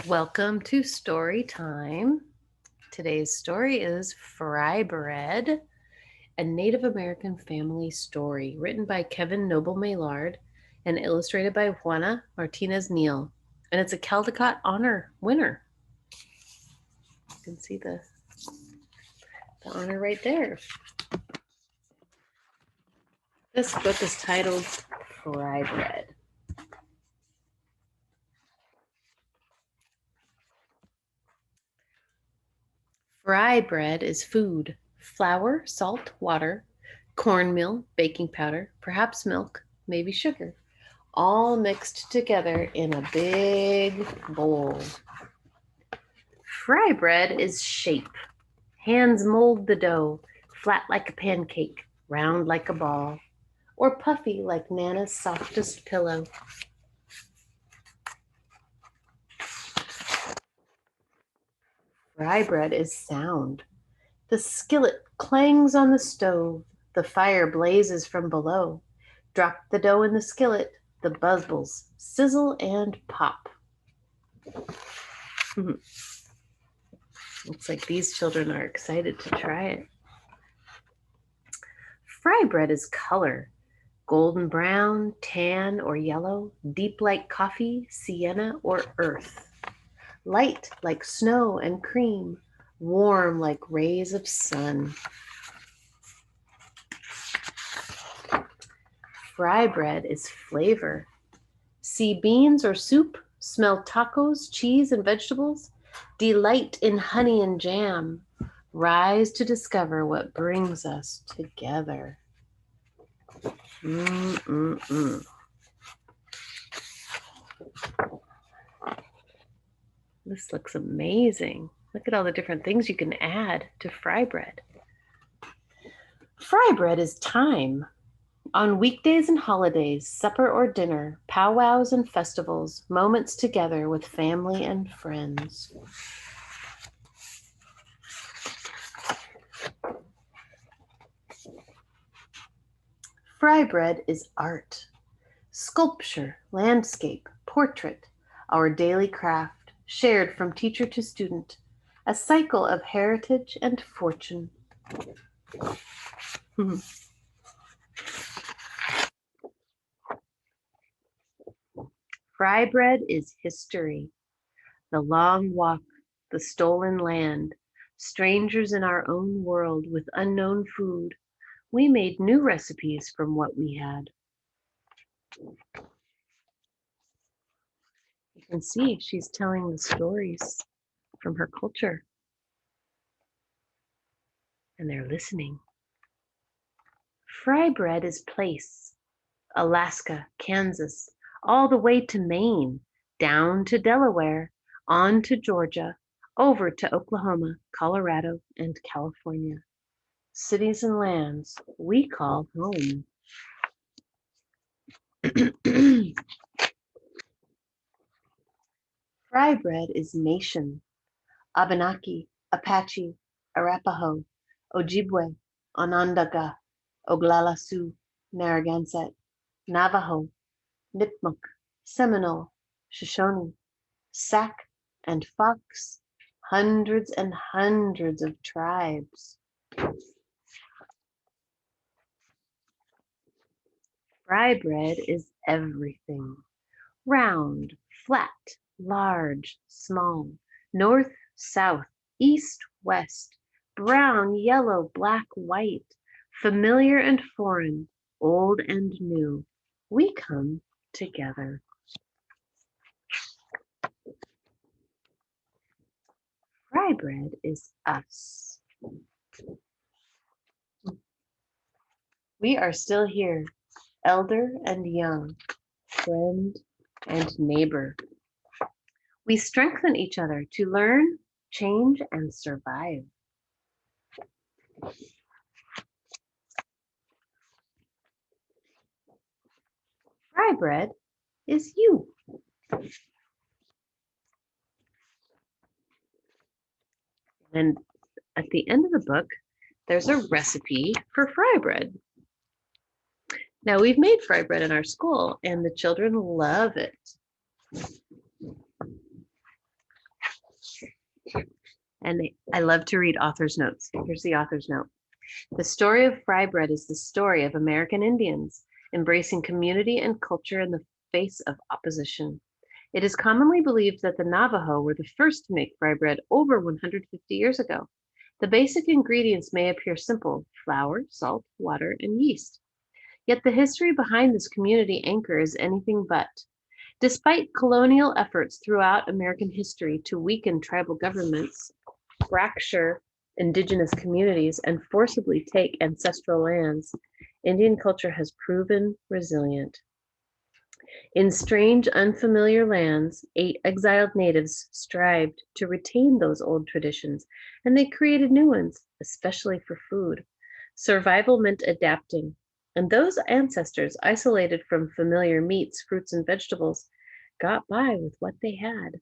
Welcome to story time. Today's story is Fry Bread, a Native American family story written by Kevin Noble Maillard and illustrated by Juana Martinez Neal. And it's a Caldecott Honor winner. You can see the honor right there. This book is titled Fry Bread. Fry bread is food: flour, salt, water, cornmeal, baking powder, perhaps milk, maybe sugar, all mixed together in a big bowl. Fry bread is shape. Hands mold the dough, flat like a pancake, round like a ball, or puffy like Nana's softest pillow. Fry bread is sound. The skillet clangs on the stove, the fire blazes from below. Drop the dough in the skillet, the bubbles sizzle and pop. Looks like these children are excited to try it. Fry bread is color: golden brown, tan, or yellow, deep like coffee, sienna, or earth, light like snow and cream, warm like rays of sun. Fry bread is flavor. See beans or soup, smell tacos, cheese, and vegetables, delight in honey and jam, rise to discover what brings us together. This looks amazing. Look at all the different things you can add to fry bread. Fry bread is time. On weekdays and holidays, supper or dinner, powwows and festivals, moments together with family and friends. Fry bread is art. Sculpture, landscape, portrait, our daily craft, shared from teacher to student, a cycle of heritage and fortune. Fry bread is history. The long walk, the stolen land, strangers in our own world with unknown food. We made new recipes from what we had. You can see she's telling the stories from her culture, and they're listening. Fry bread is place. Alaska, Kansas, all the way to Maine, down to Delaware, on to Georgia, over to Oklahoma, Colorado, and California. Cities and lands we call home. Fry bread is nation. Abenaki, Apache, Arapaho, Ojibwe, Onondaga, Oglala Sioux, Narragansett, Navajo, Nipmuc, Seminole, Shoshone, Sac, and Fox, hundreds and hundreds of tribes. Fry bread is everything. Round, flat, large, small, north, south, east, west, brown, yellow, black, white, familiar and foreign, old and new. We come together. Fry bread is us. We are still here, elder and young, friend and neighbor. We strengthen each other to learn, change, and survive. Fry bread is you. And at the end of the book, there's a recipe for fry bread. Now, we've made fry bread in our school, and the children love it. And I love to read author's notes. Here's the author's note. The story of fry bread is the story of American Indians embracing community and culture in the face of opposition. It is commonly believed that the Navajo were the first to make fry bread over 150 years ago. The basic ingredients may appear simple: flour, salt, water, and yeast. Yet the history behind this community anchor is anything but. Despite colonial efforts throughout American history to weaken tribal governments, fracture indigenous communities, and forcibly take ancestral lands, Indian culture has proven resilient. In strange, unfamiliar lands, exiled natives strived to retain those old traditions, and they created new ones, especially for food. Survival meant adapting, and those ancestors, isolated from familiar meats, fruits, and vegetables, got by with what they had.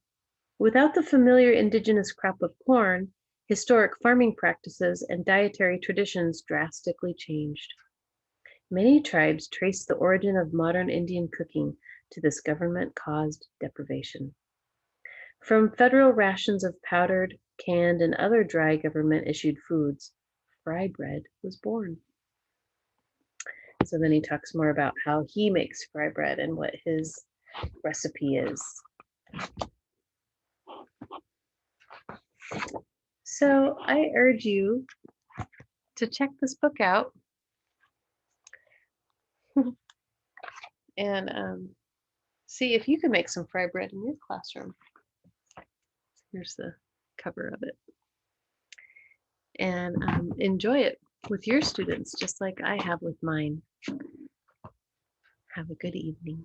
Without the familiar indigenous crop of corn, historic farming practices and dietary traditions drastically changed. Many tribes trace the origin of modern Indian cooking to this government-caused deprivation. From federal rations of powdered, canned, and other dry government-issued foods, fry bread was born. So then he talks more about how he makes fry bread and what his recipe is. So I urge you to check this book out and see if you can make some fry bread in your classroom. Here's the cover of it. And enjoy it with your students, just like I have with mine. Have a good evening.